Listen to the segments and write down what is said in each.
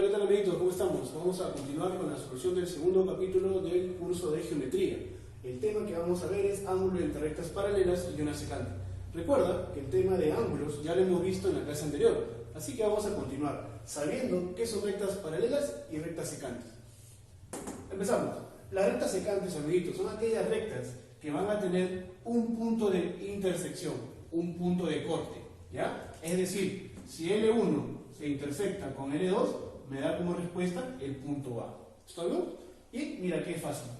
¿qué tal amiguitos? ¿Cómo estamos? Vamos a continuar con la solución del segundo capítulo del curso de geometría. El tema que vamos a ver es ángulo entre rectas paralelas y una secante. Recuerda que el tema de ángulos ya lo hemos visto en la clase anterior, así que vamos a continuar sabiendo qué son rectas paralelas y rectas secantes. Empezamos. Las rectas secantes, amiguitos, son aquellas rectas que van a tener un punto de intersección, un punto de corte, ¿ya? Es decir, si L1 se intersecta con L2, me da como respuesta el punto A. ¿Está bien? Y mira qué fácil.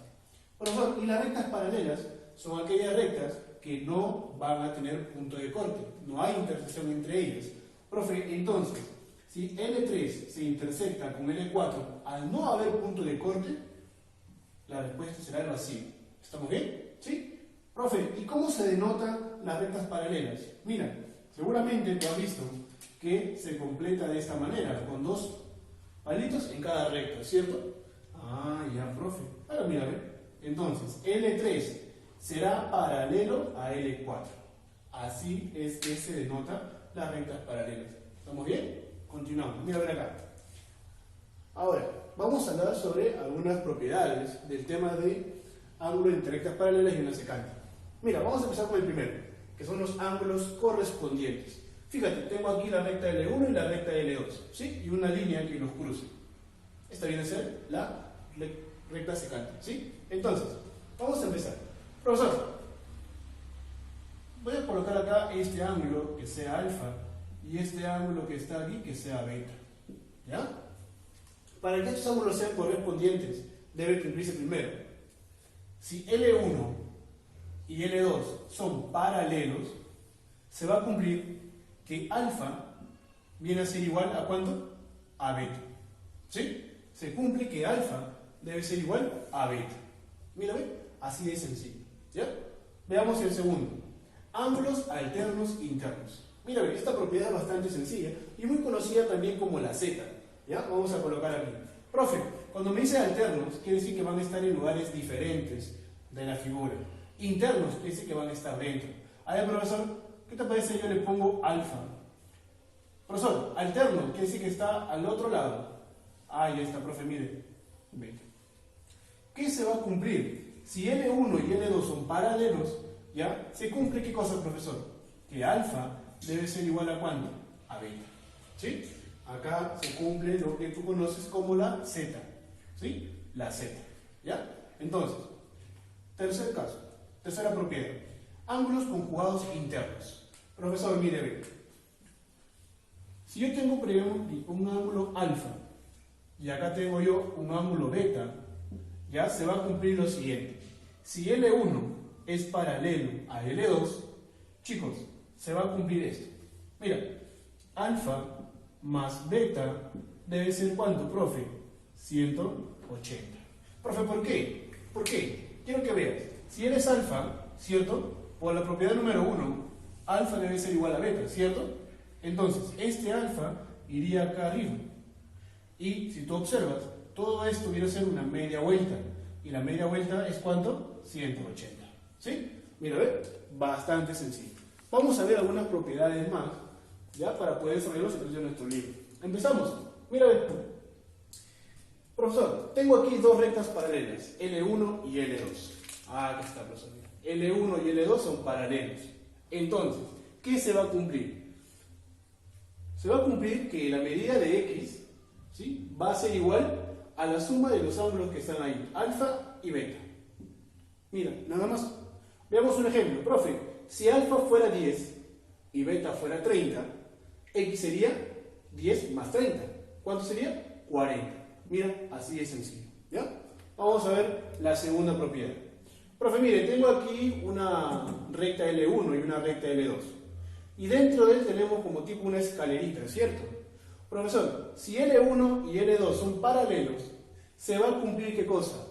Profesor, y las rectas paralelas son aquellas rectas que no van a tener punto de corte, no hay intersección entre ellas. Profe, entonces, si L3 se intersecta con L4, al no haber punto de corte, la respuesta será el vacío. ¿Estamos bien? ¿Sí? Profe, ¿y cómo se denotan las rectas paralelas? Mira, seguramente tú has visto que se completa de esta manera, con dos palitos en cada recta, ¿cierto? Ah, ya, profe. Ahora mira, ¿ve? Entonces, L3 será paralelo a L4. Así es que se denota las rectas paralelas. ¿Estamos bien? Continuamos. Mira, a ver acá. Ahora, vamos a hablar sobre algunas propiedades del tema de ángulo entre rectas paralelas y una secante. Mira, vamos a empezar con el primero, que son los ángulos correspondientes. Fíjate, tengo aquí la recta L1 y la recta L2, ¿sí? Y una línea que los cruce. Esta viene a ser la recta secante, ¿sí? Entonces, vamos a empezar. Profesor, voy a colocar acá este ángulo que sea alfa y este ángulo que está aquí que sea beta, ¿ya? Para que estos ángulos sean correspondientes, debe cumplirse primero. Si L1 y L2 son paralelos, se va a cumplir que alfa viene a ser igual a ¿cuánto? A beta. ¿Sí? Se cumple que alfa debe ser igual a beta. Mira, ¿ve? Así de sencillo. ¿Ya? Veamos el segundo. Ángulos alternos internos. Mira, ¿ve? Esta propiedad es bastante sencilla y muy conocida también como la Z. ¿Ya? Vamos a colocar aquí. Profe, cuando me dice alternos, quiere decir que van a estar en lugares diferentes de la figura. Internos quiere decir que van a estar dentro. A ver, profesor, ¿qué te parece si yo le pongo alfa? Profesor, alterno quiere decir que está al otro lado. Ah, ya está, profe, mire. Beta. ¿Qué se va a cumplir? Si L1 y L2 son paralelos, ¿ya? Se cumple ¿qué cosa, profesor? Que alfa debe ser igual a ¿cuánto? A beta. ¿Sí? Acá se cumple lo que tú conoces como la Z. ¿Sí? La Z. ¿Ya? Entonces, tercer caso, tercera propiedad. Ángulos conjugados internos. Profesor, mire, ve. Si yo tengo un ángulo alfa y acá tengo yo un ángulo beta, ya se va a cumplir lo siguiente. Si L1 es paralelo a L2, chicos, se va a cumplir esto. Mira, alfa más beta debe ser ¿cuánto, profe? 180. Profe, ¿por qué? ¿Por qué? Quiero que veas. Si eres alfa, ¿cierto? Por la propiedad número 1, alfa debe ser igual a beta, ¿cierto? Entonces, este alfa iría acá arriba. Y si tú observas, todo esto viene a ser una media vuelta. Y la media vuelta es ¿cuánto? 180. ¿Sí? Mira, ve, bastante sencillo. Vamos a ver algunas propiedades más, ya, para poder desarrollarlos en nuestro libro. Empezamos. Mira, ve. Profesor, tengo aquí dos rectas paralelas, L1 y L2. Ah, aquí está, profesor. L1 y L2 son paralelos. Entonces, ¿qué se va a cumplir? Se va a cumplir que la medida de X, ¿sí?, va a ser igual a la suma de los ángulos que están ahí, alfa y beta. Mira, nada más. Veamos un ejemplo. Profe, si alfa fuera 10 y beta fuera 30, X sería 10 más 30. ¿Cuánto sería? 40. Mira, así de sencillo. ¿Ya? Vamos a ver la segunda propiedad. Profe, mire, tengo aquí una recta L1 y una recta L2. Y dentro de él tenemos como tipo una escalerita, ¿cierto? Profesor, si L1 y L2 son paralelos, se va a cumplir ¿qué cosa?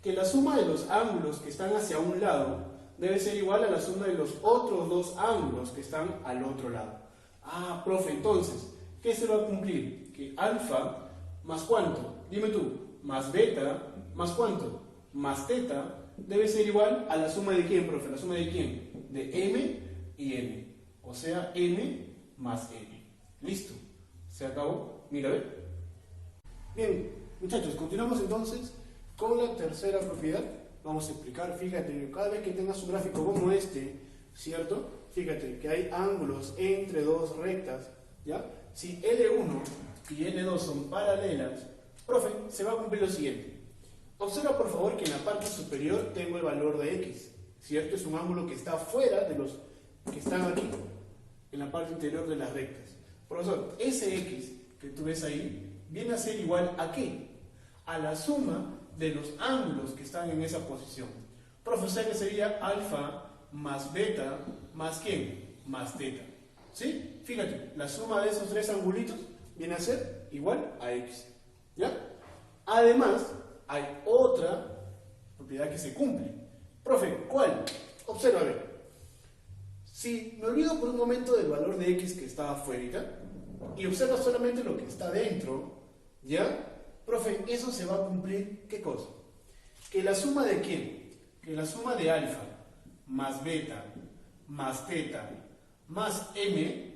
Que la suma de los ángulos que están hacia un lado debe ser igual a la suma de los otros dos ángulos que están al otro lado. Ah, profe, entonces, ¿qué se va a cumplir? Que alfa más ¿cuánto? Dime tú, más beta más ¿cuánto? Más teta debe ser igual a la suma de ¿quién, profe? ¿La suma de quién? De m y n. O sea, n más n. ¿Listo? ¿Se acabó? Mira, a ver. Bien, muchachos, continuamos entonces con la tercera propiedad. Vamos a explicar, fíjate, cada vez que tengas un gráfico como este, ¿cierto? Fíjate que hay ángulos entre dos rectas, ¿ya? Si L1 y L2 son paralelas, profe, se va a cumplir lo siguiente. Observa por favor que en la parte superior tengo el valor de X, ¿cierto? Es un ángulo que está fuera de los que están aquí, en la parte interior de las rectas. Profesor, ese X que tú ves ahí viene a ser igual a ¿qué? A la suma de los ángulos que están en esa posición. Profesor, que sería alfa más beta más ¿quién? Más teta. ¿Sí? Fíjate, la suma de esos tres angulitos viene a ser igual a X. ¿Ya? Además, hay otra propiedad que se cumple. Profe, ¿cuál? Observa, a ver. Si me olvido por un momento del valor de X que está afuera y observa solamente lo que está dentro, ¿ya? Profe, eso se va a cumplir, ¿qué cosa? Que la suma de ¿quién? Que la suma de alfa más beta más teta más m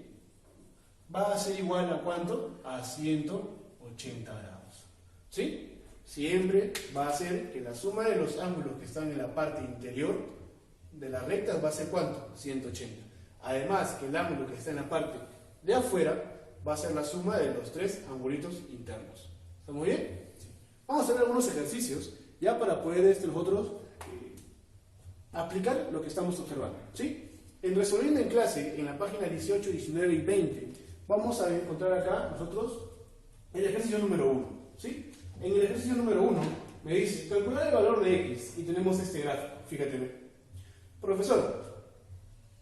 va a ser igual a ¿cuánto? A 180 grados. ¿Sí? Siempre va a ser que la suma de los ángulos que están en la parte interior de las rectas va a ser ¿cuánto? 180. Además que el ángulo que está en la parte de afuera va a ser la suma de los tres angulitos internos. ¿Estamos bien? Sí. Vamos a hacer algunos ejercicios ya para poder nosotros aplicar lo que estamos observando. ¿Sí? En Resolviendo en Clase, en la página 18, 19 y 20, vamos a encontrar acá nosotros el ejercicio número 1. ¿Sí? En el ejercicio número 1 me dice calcular el valor de X y tenemos este gráfico. Fíjate. Profesor,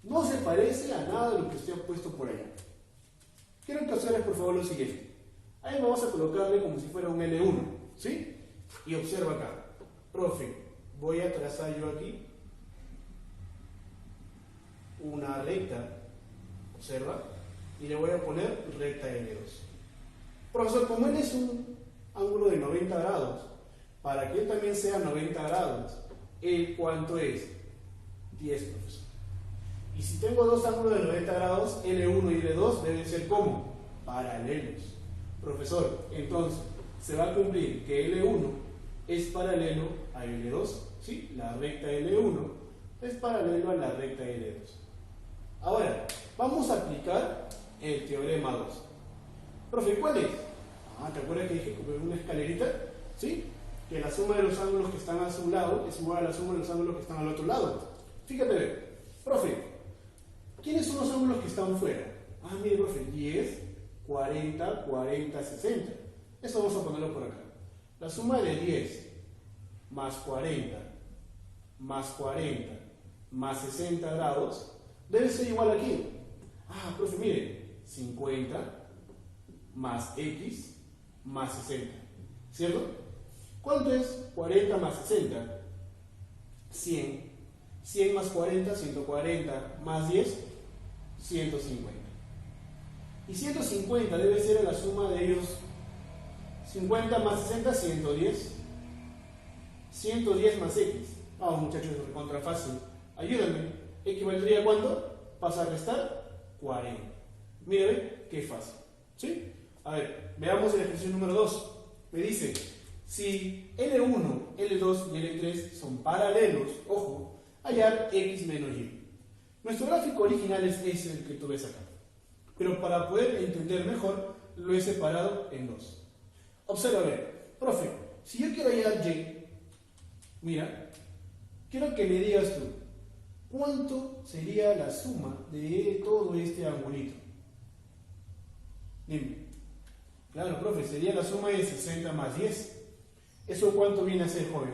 no se parece a nada de lo que usted ha puesto por allá. Quiero que observes por favor lo siguiente. Ahí vamos a colocarle como si fuera un L1, ¿sí? Y observa acá. Profe, voy a trazar yo aquí una recta, observa, y le voy a poner recta L2. Profesor, como él es un ángulo de 90 grados, para que él también sea 90 grados, ¿el cuánto es? 10, profesor. Y si tengo dos ángulos de 90 grados, L1 y L2 deben ser ¿cómo? Paralelos. Profesor, entonces, se va a cumplir que L1 es paralelo a L2, ¿sí? La recta L1 es paralelo a la recta L2. Ahora, vamos a aplicar el teorema 2. Profe, ¿cuál es? ¿te acuerdas que dije que una escalerita? ¿Sí? Que la suma de los ángulos que están a su lado es igual a la suma de los ángulos que están al otro lado. Fíjate, profe, ¿quiénes son los ángulos que están fuera? Mire, profe, 10, 40, 40, 60. Eso vamos a ponerlo por acá. La suma de 10 más 40 más 40 más 60 grados debe ser igual aquí. Profe, mire, 50 más X más 60. ¿Cierto? ¿Cuánto es 40 más 60? 100. 100 más 40, 140 más 10, 150. Y 150 debe ser la suma de ellos. 50 más 60, 110. 110 más X. Vamos, muchachos, de contra fácil. Ayúdenme. ¿Equivaldría a cuánto? Pasa a restar 40. Mire, qué fácil. ¿Sí? A ver, veamos el ejercicio número 2. Me dice, si L1, L2 y L3 son paralelos, ojo, hallar X menos Y. Nuestro gráfico original es ese el que tú ves acá. Pero para poder entender mejor, lo he separado en dos. Observa, a ver, profe, si yo quiero hallar Y, mira, quiero que me digas tú, ¿cuánto sería la suma de todo este angulito? Dime. Claro, profe, sería la suma de 60 más 10. ¿Eso cuánto viene a ser, joven?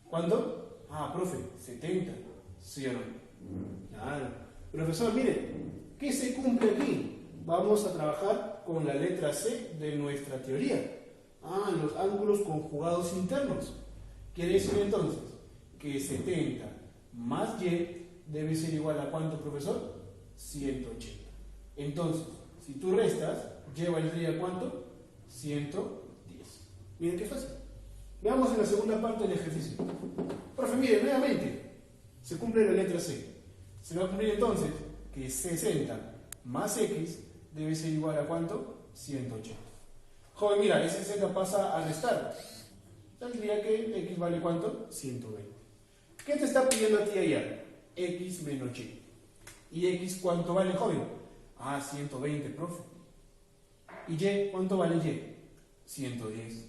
¿Cuánto? Profe, 70. ¿Sí o no? Claro. Profesor, mire, ¿qué se cumple aquí? Vamos a trabajar con la letra C de nuestra teoría. Los ángulos conjugados internos. Quiere decir entonces que 70 más Y debe ser igual a ¿cuánto, profesor? 180. Entonces, si tú restas, Y valdría a ¿cuánto? 110. Miren qué fácil. Veamos en la segunda parte del ejercicio. Profe, mire, nuevamente, se cumple la letra C. Se va a cumplir entonces que 60 más X debe ser igual a ¿cuánto? 180. Joven, mira, ese z pasa a restar. Tendría que x vale ¿cuánto? 120. ¿Qué te está pidiendo a ti allá? X menos y. ¿Y x cuánto vale, joven? Ah, 120, profe. ¿Y y cuánto vale y? 110.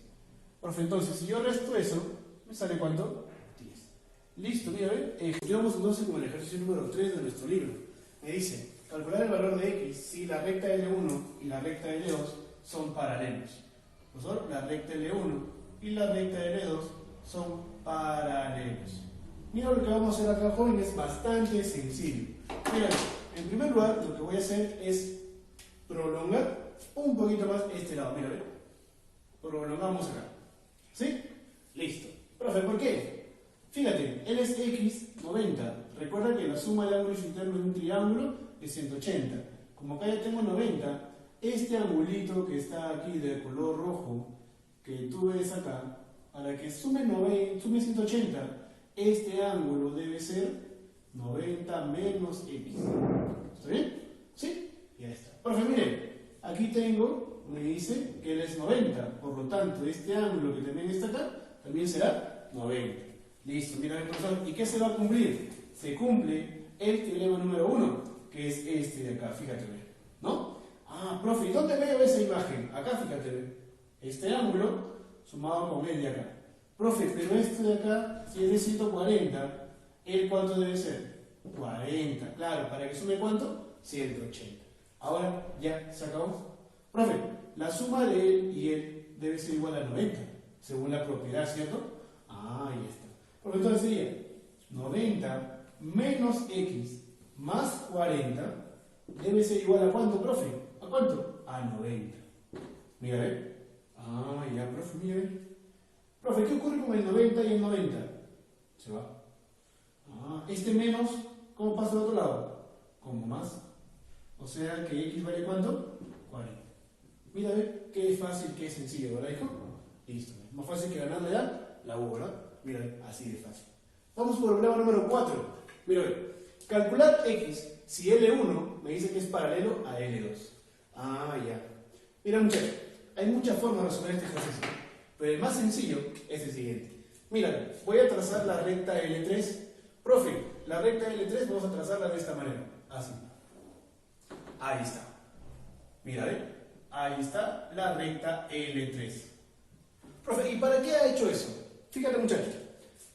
Profe, entonces, si yo resto eso, ¿me sale cuánto? 10. Listo, mira, ¿ven? Continuamos entonces con el ejercicio número 3 de nuestro libro. Me dice, calcular el valor de x si la recta L1 y la recta L2 son paralelos. Profesor, la recta L1 y la recta L2 son paralelos. Mira, lo que vamos a hacer acá, joven, es bastante sencillo. Mira, en primer lugar, lo que voy a hacer es prolongar un poquito más este lado. Mira, ¿ven? Prolongamos acá. ¿Sí? Listo. Profe, ¿por qué? Fíjate, él es x 90. Recuerda que la suma de ángulos internos de un triángulo es 180. Como acá ya tengo 90, este angulito que está aquí de color rojo, que tú ves acá, para que sume 180, este ángulo debe ser 90 menos x. ¿Está bien? ¿Sí? Ya está. Profe, mire, aquí tengo, me dice que él es 90, por lo tanto, este ángulo que también está acá, también será 90. Listo, mira, profesor, ¿y qué se va a cumplir? Se cumple el teorema número 1, que es este de acá, fíjate, ¿no? Ah, profe, ¿y dónde veo esa imagen? Acá, fíjate, este ángulo sumado con el de acá. Profe, pero este de acá, si es de 140, ¿el cuánto debe ser? 40, claro, ¿para que sume cuánto? 180. Ahora ya se acabó. Profe, la suma de él y él debe ser igual a 90, según la propiedad, ¿cierto? Ah, ya está. Por entonces sería 90 menos x más 40 debe ser igual a ¿cuánto, profe? ¿A cuánto? A 90. Mira, ¿eh? Ah, ya, profe, mira, ¿eh? Profe, ¿qué ocurre con el 90 y el 90? Se va. Ah, este menos, ¿cómo pasa al otro lado? Como más. O sea que x vale ¿cuánto? 40. Mira, ¿eh? Qué fácil, qué sencillo, ¿verdad, hijo? Listo. Más fácil que ganarle la U, ¿verdad? Mira, así de fácil. Vamos por el problema número 4. Mira, calcular x si L1 me dice que es paralelo a L2. Ah, ya. Mira, muchachos, hay muchas formas de resolver este ejercicio, pero el más sencillo es el siguiente. Mira, voy a trazar la recta L3. Profe, la recta L3 vamos a trazarla de esta manera. Así. Ahí está. Mira, ¿eh? Ahí está la recta L3. Profe, ¿y para qué ha hecho eso? Fíjate, muchachos,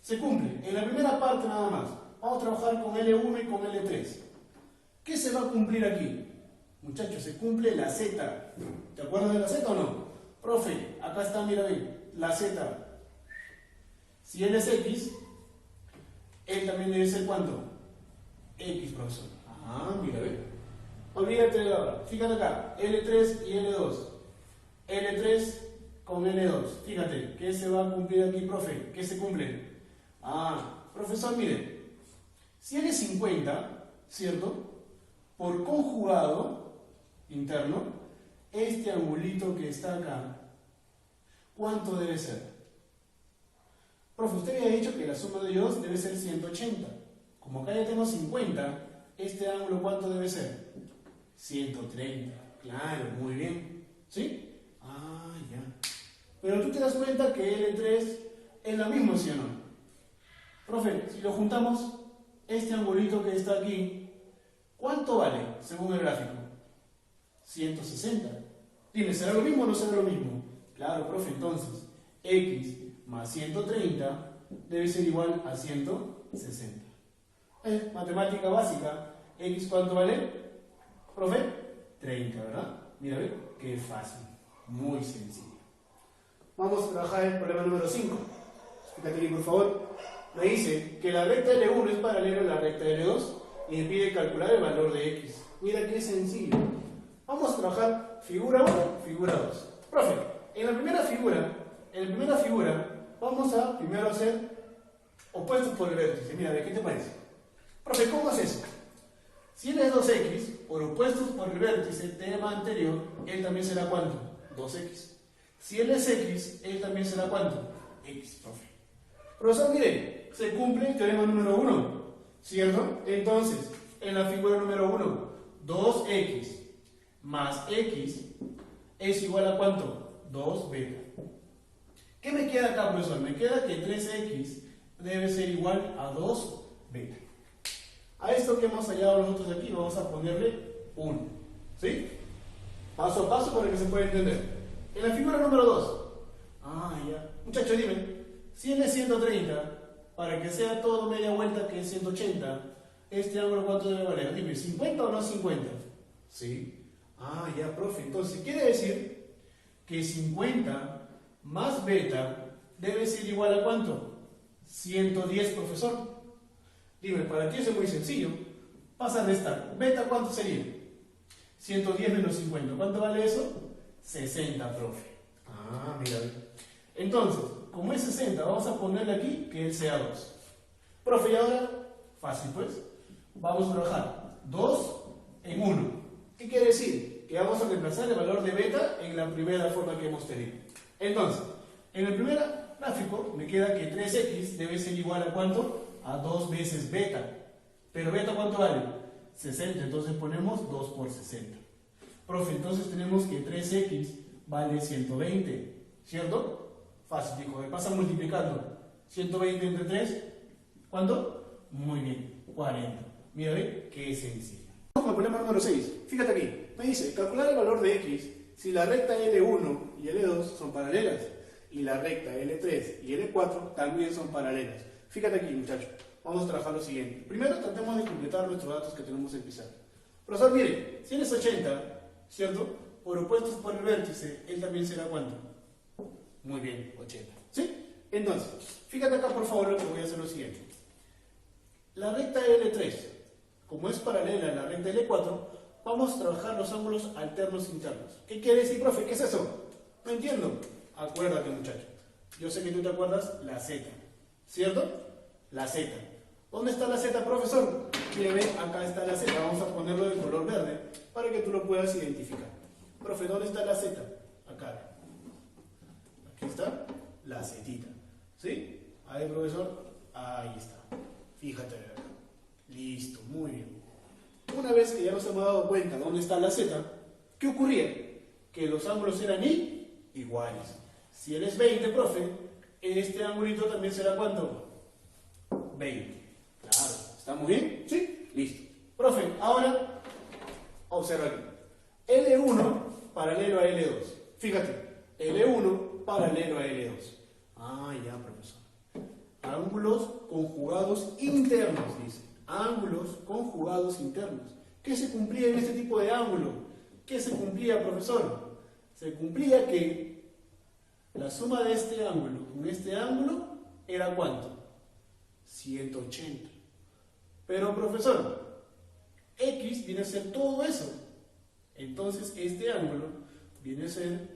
se cumple en la primera parte nada más. Vamos a trabajar con L1 y con L3. ¿Qué se va a cumplir aquí? Muchachos, se cumple la Z. ¿Te acuerdas de la Z o no? Profe, acá está, mira bien, la Z. Si él es X, él también debe ser ¿cuánto? X, profesor. Ah, mira, ve. Olvídate de ahora. Fíjate acá, L3 y L2. L3 con L2. Fíjate, ¿qué se va a cumplir aquí, profe? ¿Qué se cumple? Ah, profesor, mire. Si L es 50, ¿cierto? Por conjugado interno, este angulito que está acá, ¿cuánto debe ser? Profe, usted había dicho que la suma de ellos debe ser 180. Como acá ya tengo 50, este ángulo ¿cuánto debe ser? 130. Claro, muy bien. ¿Sí? Ah, ya. Pero tú te das cuenta que L3 es lo mismo, ¿sí o no? Profe, si lo juntamos, este angulito que está aquí, ¿cuánto vale según el gráfico? 160. Dime, ¿será lo mismo o no será lo mismo? Claro, profe, entonces, x más 130 debe ser igual a 160. Matemática básica. ¿X cuánto vale? Profe, 30, ¿verdad? Mira, ve, qué fácil. Muy sencillo. Vamos a trabajar el problema número 5. Fíjate aquí, por favor. Me dice que la recta L1 es paralela a la recta L2 y me pide calcular el valor de x. Mira qué sencillo. Vamos a trabajar figura 1, figura 2. Profe, en la primera figura, vamos a primero hacer opuestos por el vértice. Mira, ¿de qué te parece? Profe, ¿cómo es eso? Si él es 2x, por opuestos por el vértice, tema anterior, él también será ¿cuánto? 2x. Si él es x, él también será ¿cuánto? X, profe. Profesor, mire, se cumple el teorema número 1, ¿cierto? Entonces, en la figura número 1, 2x más x es igual a ¿cuánto? 2 beta. ¿Qué me queda acá, profesor? Me queda que 3x debe ser igual a 2 beta. A esto que hemos hallado nosotros aquí vamos a ponerle 1. ¿Sí? Paso a paso para que se pueda entender. En la figura número 2. Ya. Muchachos, dime. Si n es 130, para que sea todo media vuelta que es 180, ¿este ángulo cuánto debe valer? Dime, ¿50 o no 50? Sí. Ya, profe. Entonces, quiere decir que 50 más beta debe ser igual a ¿cuánto? 110, profesor. Dime, para ti eso es muy sencillo. Pasa a restar. ¿Beta cuánto sería? 110 menos 50. ¿Cuánto vale eso? 60, profe. Mira. Entonces, como es 60, vamos a ponerle aquí que él sea 2. Profe, y ahora, fácil pues, vamos a trabajar 2 en 1. ¿Qué quiere decir? Que vamos a reemplazar el valor de beta en la primera forma que hemos tenido. Entonces, en el primer gráfico me queda que 3x debe ser igual a ¿cuánto? A 2 veces beta. Pero beta ¿cuánto vale? 60, entonces ponemos 2 por 60. Profe, entonces tenemos que 3x vale 120, ¿cierto? Fácil, hijo, me pasa multiplicando. 120 entre 3, ¿cuánto? Muy bien, 40. Mira, ve, qué sencillo. Vamos con el problema número 6. Fíjate aquí, me dice, calcular el valor de x si la recta L1 y L2 son paralelas, y la recta L3 y L4 también son paralelas. Fíjate aquí, muchachos, vamos a trabajar lo siguiente. Primero tratemos de completar nuestros datos que tenemos en pizarra. Profesor, mire, si él es 80, ¿cierto? Por opuestos por el vértice, él también será ¿cuánto? Muy bien, 80. ¿Sí? Entonces, fíjate acá por favor lo que voy a hacer lo siguiente. La recta L3, como es paralela a la recta L4, vamos a trabajar los ángulos alternos internos. ¿Qué quiere decir, profe? ¿Qué es eso? No entiendo. Acuérdate, muchacho. Yo sé que tú te acuerdas la Z, ¿cierto? La Z. ¿Dónde está la Z, profesor? Mire, ve, acá está la Z. Vamos a ponerlo de color verde para que tú lo puedas identificar. Profe, ¿dónde está la Z? Acá. Aquí está la Zeta. ¿Sí? Ahí, profesor. Ahí está. Fíjate acá. Listo, muy bien. Una vez que ya nos hemos dado cuenta dónde está la Z, ¿qué ocurría? Que los ángulos eran iguales. Si él es 20, profe, este ángulo también será ¿cuánto? 20. Claro. ¿Estamos bien? ¿Sí? Listo. Profe, ahora, observa aquí. L1 paralelo a L2. Fíjate, L1 paralelo a L2. Ya, profesor. Ángulos conjugados internos, dice. Ángulos conjugados internos. ¿Qué se cumplía en este tipo de ángulo? ¿Qué se cumplía, profesor? Se cumplía que la suma de este ángulo con este ángulo era ¿cuánto? 180. Pero, profesor, X viene a ser todo eso. Entonces, este ángulo viene a ser